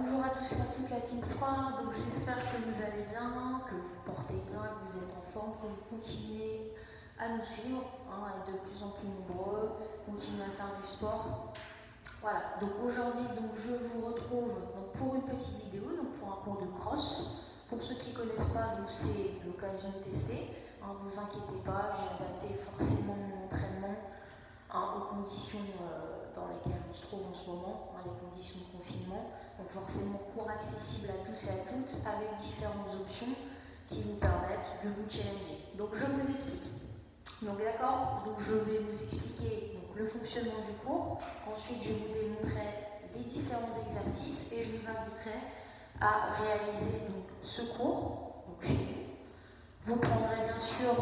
Bonjour à tous et à toutes la Team Square, donc j'espère que vous allez bien, que vous portez bien, que vous êtes en forme, que vous continuez à nous suivre, à être de plus en plus nombreux, continuer à faire du sport. Voilà, donc aujourd'hui je vous retrouve pour une petite vidéo, pour un cours de cross. Pour ceux qui ne connaissent pas, c'est l'occasion de tester. Ne vous inquiétez pas, j'ai adapté forcément mon entraînement aux conditions dans lesquelles on se trouve en ce moment, les conditions de confinement. Donc forcément cours accessible à tous et à toutes avec différentes options qui vous permettent de vous challenger. Donc je vous explique. Donc d'accord, je vais vous expliquer le fonctionnement du cours. Ensuite je vous démontrerai les différents exercices et je vous inviterai à réaliser ce cours chez vous. Vous prendrez bien sûr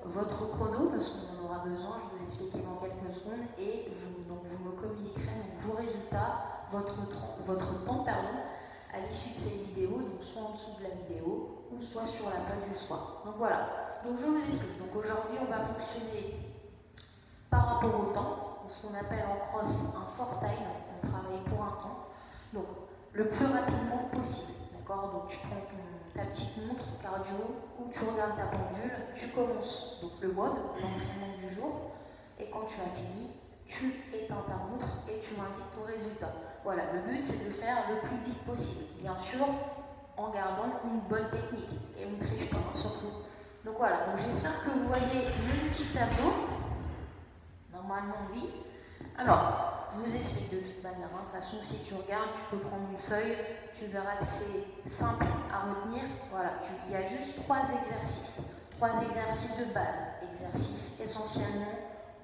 votre chrono parce qu'on en aura besoin, je vais vous expliquer dans quelques secondes et vous me communiquerez vos résultats, votre temps à l'issue de cette vidéo, soit en dessous de la vidéo ou soit sur la page du soir. Donc voilà, je vous explique. Donc aujourd'hui on va fonctionner par rapport au temps, ce qu'on appelle en cross un fort time, on travaille pour un temps, donc le plus rapidement possible. D'accord, donc tu prends ta petite montre cardio ou tu regardes ta pendule, tu commences le mode, l'entraînement du jour, et quand tu as fini, tu éteins ta montre et tu m'indiques ton résultat. Voilà, le but c'est de faire le plus vite possible, bien sûr en gardant une bonne technique et on ne triche pas surtout. Donc voilà, j'espère que vous voyez le petit tableau. Normalement oui. Alors, je vous explique de toute manière. De toute façon, si tu regardes, tu peux prendre une feuille, tu verras que c'est simple à retenir. Voilà, il y a juste 3 exercices. 3 exercices de base. Exercices essentiellement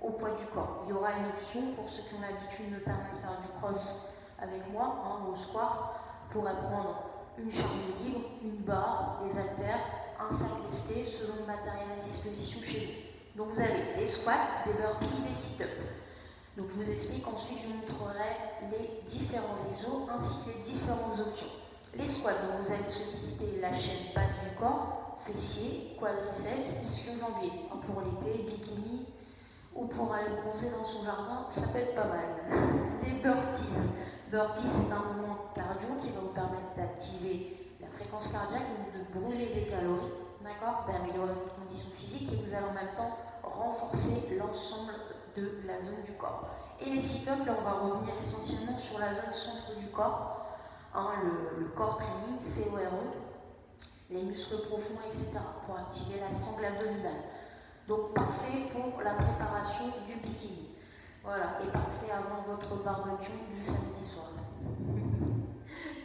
au poids du corps. Il y aura une option pour ceux qui ont l'habitude notamment de faire du cross avec moi, au square, pourrait prendre une charge libre, une barre, des haltères, un sac lesté selon le matériel à disposition chez vous. Donc vous avez des squats, des burpees, des sit-ups. Donc je vous explique, ensuite je vous montrerai les différents exos ainsi que les différentes options. Les squats, donc vous allez solliciter la chaîne basse du corps, fessiers, quadriceps, ischio-jambier. Pour l'été, bikini ou pour aller bronzer dans son jardin, ça peut être pas mal. Les burpees. Burpees, c'est un mouvement cardio qui va vous permettre d'activer la fréquence cardiaque, donc de brûler des calories, d'accord, d'améliorer votre condition physique et vous allez en même temps renforcer l'ensemble de la zone du corps. Et les sit-ups, là on va revenir essentiellement sur la zone centre du corps, le corps training, CORE, les muscles profonds, etc. pour activer la sangle abdominale. Donc parfait pour la préparation du bikini. Voilà, et parfait avant votre barbecue du samedi soir.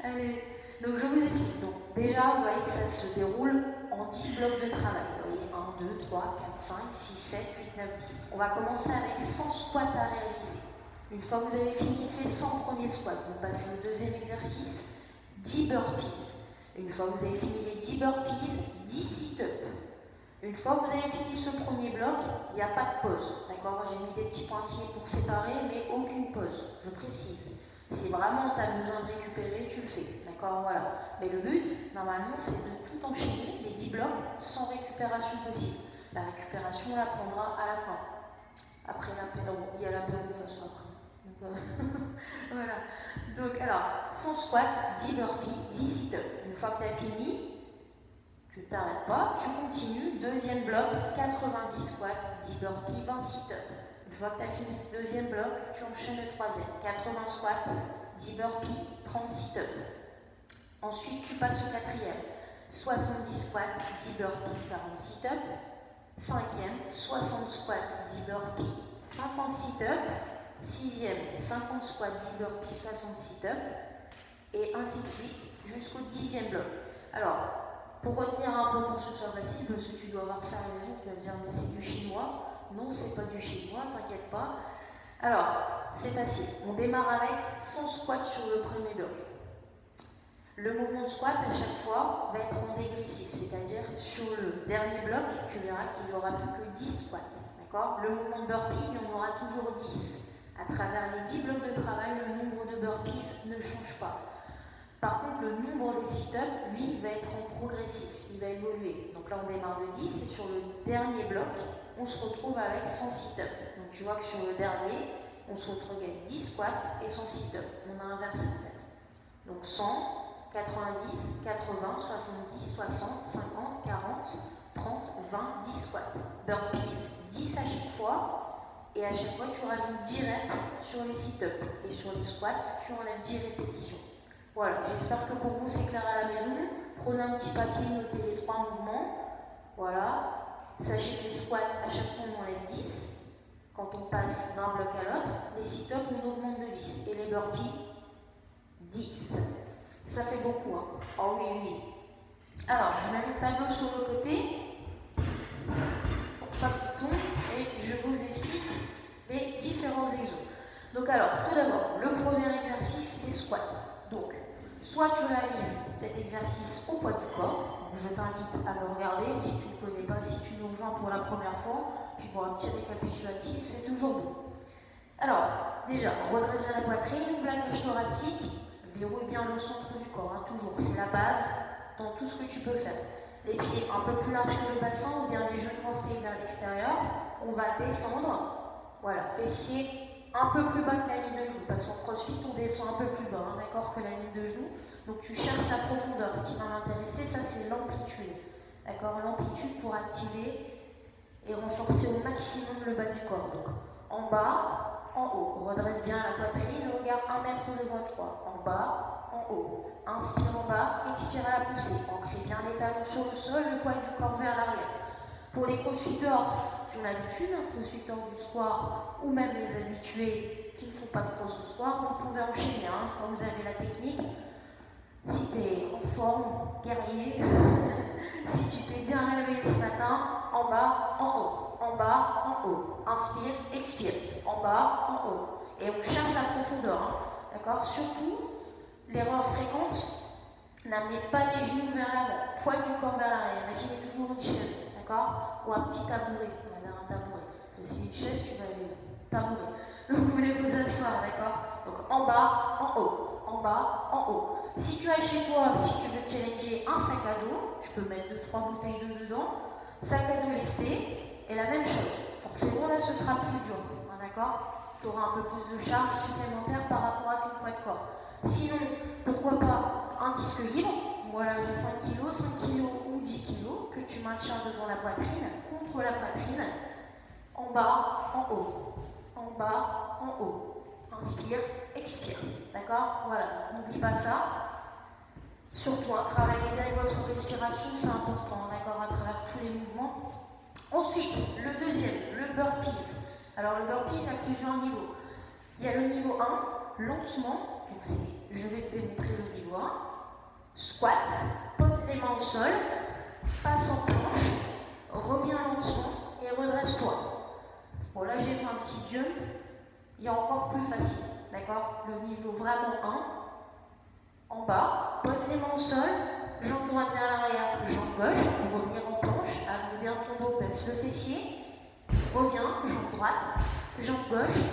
Allez, donc je vous explique. Donc déjà, vous voyez que ça se déroule en 10 blocs de travail. Vous voyez, 1, 2, 3, 4, 5, 6, 7, 8, 9, 10. On va commencer avec 100 squats à réaliser. Une fois que vous avez fini ces 100 premiers squats, vous passez au deuxième exercice, 10 burpees. Une fois que vous avez fini les 10 burpees, 10 sit-ups. Une fois que vous avez fini ce premier bloc, il n'y a pas de pause. D'accord, j'ai mis des petits pointillés pour séparer, mais aucune pause, je précise. Si vraiment tu as besoin de récupérer, tu le fais. D'accord, voilà. Mais le but, normalement, c'est de tout enchaîner, les 10 blocs, sans récupération possible. La récupération, on la prendra à la fin. Après l'apéro, il y a l'apéro de façon après. Donc, voilà. Donc, alors, 100 squats, 10 burpees, 10 sit-ups. Une fois que tu as fini, tu ne t'arrêtes pas, tu continues. Deuxième bloc, 90 squats, 10 burpees, 20 sit-ups. Une fois que tu as fini le deuxième bloc, tu enchaînes le troisième. 80 squats, 10 burpees, 30 sit-ups. Ensuite, tu passes au quatrième. 70 squats, 10 burpees, 40 sit-ups. Cinquième, 60 squats, 10 burpees, 50 sit-ups. Sixième, 50 squats, 10 burpees, 60 sit-ups. Et ainsi de suite jusqu'au 10e bloc. Alors, pour retenir un peu pour que ce soit facile, parce que tu dois avoir ça à la maison, tu vas dire mais c'est du chinois. Non, c'est pas du chinois, t'inquiète pas. Alors, c'est facile. On démarre avec 100 squats sur le premier bloc. Le mouvement de squat, à chaque fois, va être en dégressif, c'est-à-dire sur le dernier bloc, tu verras qu'il n'y aura plus que 10 squats. D'accord ? Le mouvement de burpee, il y en aura toujours 10. À travers les 10 blocs de travail, le nombre de burpees ne change pas. Par contre, le nombre de sit-up, lui, va être en progressif, il va évoluer. Donc là, on démarre de 10 et sur le dernier bloc, on se retrouve avec 100 sit-up. Donc tu vois que sur le dernier, on se retrouve avec 10 squats et 100 sit-up. On a inversé en fait. Donc 100, 90, 80, 70, 60, 50, 40, 30, 20, 10 squats. Burpees, 10 à chaque fois, et à chaque fois tu rajoutes 10 reps sur les sit-ups. Et sur les squats, tu enlèves 10 répétitions. Voilà, j'espère que pour vous c'est clair à la maison. Prenez un petit papier, notez les 3 mouvements. Voilà. Sachez que les squats, à chaque fois on enlève 10. Quand on passe d'un bloc à l'autre, les sit-ups on augmente de 10. Et les burpees, 10. Ça fait beaucoup, hein. Oh oui, oui. Alors, je mets le tableau sur le côté pour pas qu'il tombe et je vous explique les différents exos. Donc alors, tout d'abord, le premier exercice, les squats. Donc, soit tu réalises cet exercice au poids du corps, donc je t'invite à le regarder si tu ne connais pas, si tu nous rejoins pour la première fois, puis pour un petit récapitulatif, c'est toujours bon. Alors, déjà, redresse bien la poitrine, ouvre la cage thoracique, verrouille bien le centre du corps, hein, toujours, c'est la base dans tout ce que tu peux faire. Les pieds un peu plus larges que le bassin, ou bien les genoux portés vers l'extérieur, on va descendre, voilà, fessiers un peu plus bas que la ligne de genou, parce qu'en crossfit on descend un peu plus bas, hein, d'accord, que la ligne de genou. Donc tu cherches la profondeur. Ce qui va m'intéresser, ça c'est l'amplitude, d'accord, l'amplitude pour activer et renforcer au maximum le bas du corps. Donc en bas, en haut, redresse bien la poitrine, regarde 1 mètre devant toi, en bas, en haut. Inspire en bas, expire à la poussée, ancrez bien les talons sur le sol, le poids du corps vers l'arrière. Pour les crossfitters qui ont l'habitude, crossfitters du soir ou même les habitués qui ne font pas de cross ce soir, vous pouvez enchaîner, hein, une fois que vous avez la technique. Si tu es en forme, guerrier, si tu t'es bien réveillé ce matin, en bas, en haut, en bas, en haut. Inspire, expire, en bas, en haut. Et on cherche la profondeur, hein, d'accord. Surtout, l'erreur fréquente, n'amenez pas les genoux vers l'avant, poids du corps vers l'arrière. Imaginez toujours une chaise, d'accord, ou un petit tabouret. On va dire un tabouret. Si une chaise, tu vas aller tabouret. Donc vous voulez vous asseoir, d'accord. Donc en bas, en haut, en bas, en haut. Si tu as chez toi, si tu veux challenger un sac à dos, tu peux mettre 2-3 bouteilles d'eau dedans, sac à dos lesté, et la même chose. Forcément là ce sera plus dur, hein, d'accord. Tu auras un peu plus de charge supplémentaire par rapport à ton poids de corps. Sinon, pourquoi pas un disque libre, voilà, j'ai 5 kg, 5 kg ou 10 kg, que tu maintiens devant la poitrine, contre la poitrine, en bas, en haut, en bas, en haut. Inspire, expire, d'accord. Voilà, n'oublie pas ça. Surtout, travaillez bien votre respiration, c'est important, d'accord, à travers tous les mouvements. Ensuite, le deuxième, le burpees. Alors, le burpees, il y a plusieurs niveaux. Il y a le niveau 1, lentement, donc je vais te démontrer le niveau 1. Squat, pose les mains au sol, passe en planche, reviens lentement et redresse-toi. Bon, là, j'ai fait un petit jump. Il y a encore plus facile, d'accord. Le niveau vraiment 1, en bas, pose les mains au sol, jambe droite vers l'arrière, jambe gauche, pour revenir en planche, allonge bien ton dos, baisse le fessier, reviens, jambe droite, jambe gauche,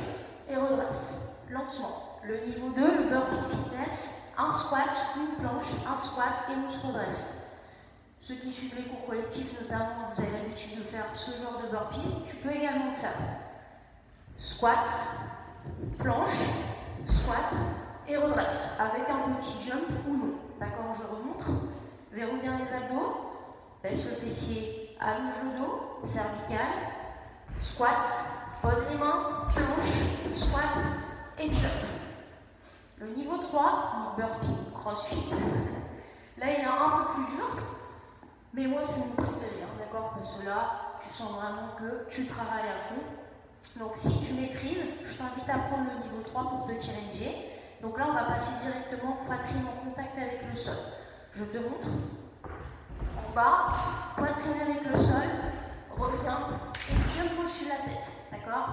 et redresse, lentement. Le niveau 2, le burpee fitness, un squat, une planche, un squat et on se redresse. Ceux qui suivent les cours collectifs, notamment, vous avez l'habitude de faire ce genre de burpee, tu peux également le faire. Squat, planche, squat et redresse, avec un petit jump ou non. D'accord, je remonte, verrouille bien les abdos, baisse le fessier, allonge le dos, cervical, squat, pose les mains, planche, squat et jump. Le niveau 3, burpee, crossfit. Là, il est un peu plus dur, mais moi, c'est mon préféré, hein, d'accord, parce que là, tu sens vraiment que tu travailles à fond. Donc si tu maîtrises, je t'invite à prendre le niveau 3 pour te challenger. Donc là, on va passer directement poitrine en contact avec le sol. Je te montre. En bas, poitrine avec le sol, reviens et jump au-dessus de la tête. D'accord?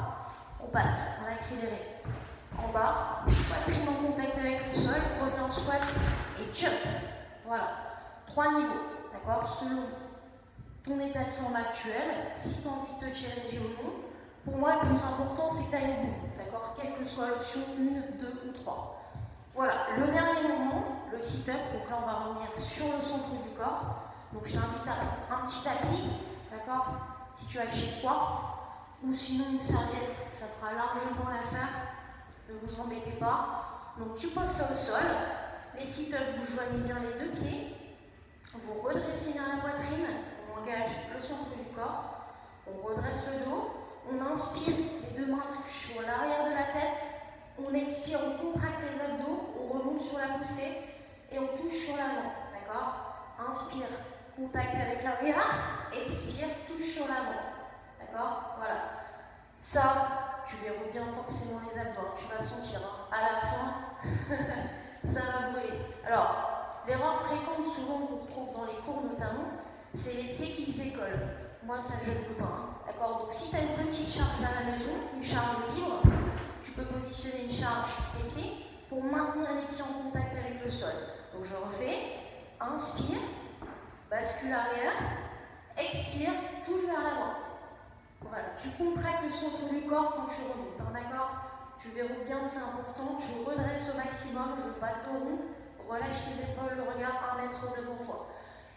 On passe, on va accélérer. En bas, poitrine en contact avec le sol, reviens en squat et jump. Voilà. 3 niveaux. D'accord? Selon ton état de forme actuel, si tu as envie de te challenger ou non. Pour moi, le plus important, c'est que tu ailles au bout, d'accord, quelle que soit l'option 1, 2 ou 3. Voilà, le dernier mouvement, le sit-up, donc là, on va revenir sur le centre du corps. Donc, je t'invite à prendre un petit tapis, d'accord, si tu as chez toi, ou sinon une serviette, ça fera largement l'affaire, ne vous embêtez pas. Donc, tu poses ça au sol, Les sit-ups, vous joignez bien les deux pieds. Vous redressez bien la poitrine. On engage le centre du corps. On redresse le dos. On inspire, les deux mains touchent sur l'arrière de la tête. On expire, on contracte les abdos. On remonte sur la poussée. Et on touche sur l'avant. D'accord? Inspire, contact avec l'arrière. Expire, touche sur l'avant. D'accord? Voilà. Ça, tu verrouilles bien forcément les abdos. Tu vas sentir. Hein. À la fin, ça va brûler. Alors, l'erreur fréquente souvent qu'on retrouve dans les cours notamment, c'est les pieds qui se décollent. Moi, ça je ne veux pas. Hein. D'accord? Donc, si tu as une petite charge à la maison, une charge libre, tu peux positionner une charge sur tes pieds pour maintenir les pieds en contact avec le sol. Donc, je refais. Inspire, bascule arrière, expire, touche vers l'avant. Voilà, tu contractes le centre du corps quand tu remontes, hein, d'accord? Tu verrouilles bien, c'est important, tu redresses au maximum, je bats le dos rond, relâche tes épaules, le regard 1 mètre devant toi.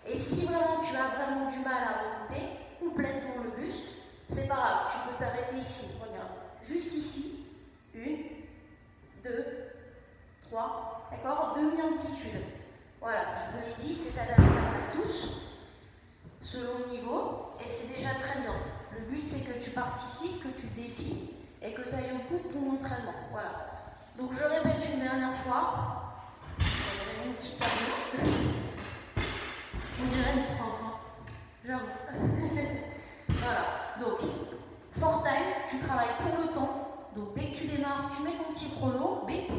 Et si vraiment tu as vraiment du mal à remonter complètement le buste, c'est pas grave, tu peux t'arrêter ici, regarde, juste ici, 1, 2, 3, d'accord? Demi-amplitude. Voilà, je vous l'ai dit, c'est adaptable à tous, selon le niveau, et c'est déjà très bien. Le but, c'est que tu participes, que tu défies, et que tu ailles au bout de ton entraînement. Voilà. Donc, je répète une dernière fois. J'avais mon petit tableau. On dirait une prof, hein. J'avoue. Voilà. Donc, for time, tu travailles pour le temps. Donc, dès que tu démarres, tu mets ton petit chrono, bip,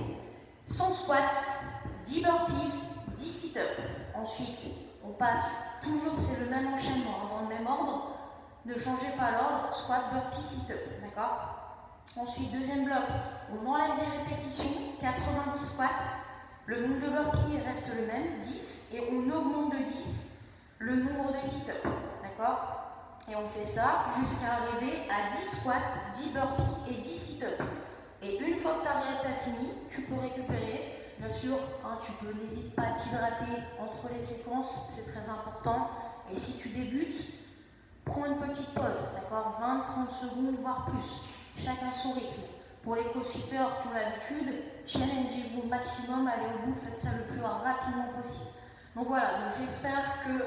100 squats, 10 burpees, 10 sit-ups. Ensuite, on passe, toujours c'est le même enchaînement, hein, dans le même ordre, ne changez pas l'ordre, squat, burpee, sit-up, d'accord? Ensuite, deuxième bloc, on enlève 10 répétitions, 90 squats, le nombre de burpees reste le même, 10, et on augmente de 10 le nombre de sit-up, d'accord? Et on fait ça jusqu'à arriver à 10 squats, 10 burpees et 10 sit-up. Et une fois que tu as fini, tu peux récupérer. Bien sûr, hein, n'hésite pas à t'hydrater entre les séquences, c'est très important. Et si tu débutes, prends une petite pause, d'accord? 20-30 secondes, voire plus. Chacun son rythme. Pour les crossfitters qui ont l'habitude, challengez-vous au maximum, allez au bout, faites ça le plus rapidement possible. Donc voilà, j'espère que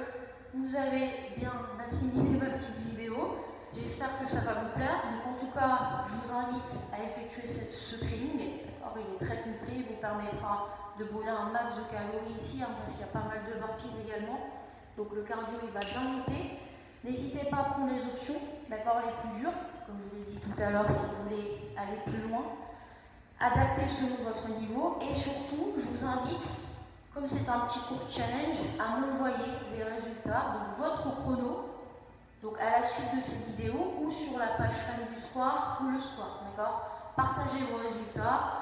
vous avez bien assimilé ma petite vidéo. J'espère que ça va vous plaire. Donc en tout cas, je vous invite à effectuer ce training. Alors, il est très complet, il vous permettra de brûler un max de calories ici, hein, parce qu'il y a pas mal de burpees également. Donc le cardio, il va bien monter. N'hésitez pas à prendre les options, d'accord, les plus dures, comme je vous l'ai dit tout à l'heure, si vous voulez aller plus loin. Adaptez selon votre niveau et surtout, je vous invite, comme c'est un petit court challenge, à m'envoyer les résultats, donc votre chrono, donc à la suite de cette vidéo ou sur la page fan du square ou le square, d'accord? Partagez vos résultats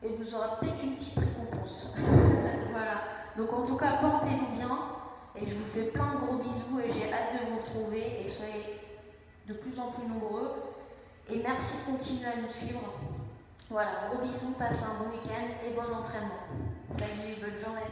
et vous aurez peut-être une petite récompense. Voilà. Donc en tout cas, portez-vous bien et je vous fais plein de gros bisous et j'ai hâte de vous retrouver et soyez de plus en plus nombreux. Et merci de continuer à nous suivre. Voilà, gros bisous, passez un bon week-end et bon entraînement. Salut, bonne journée.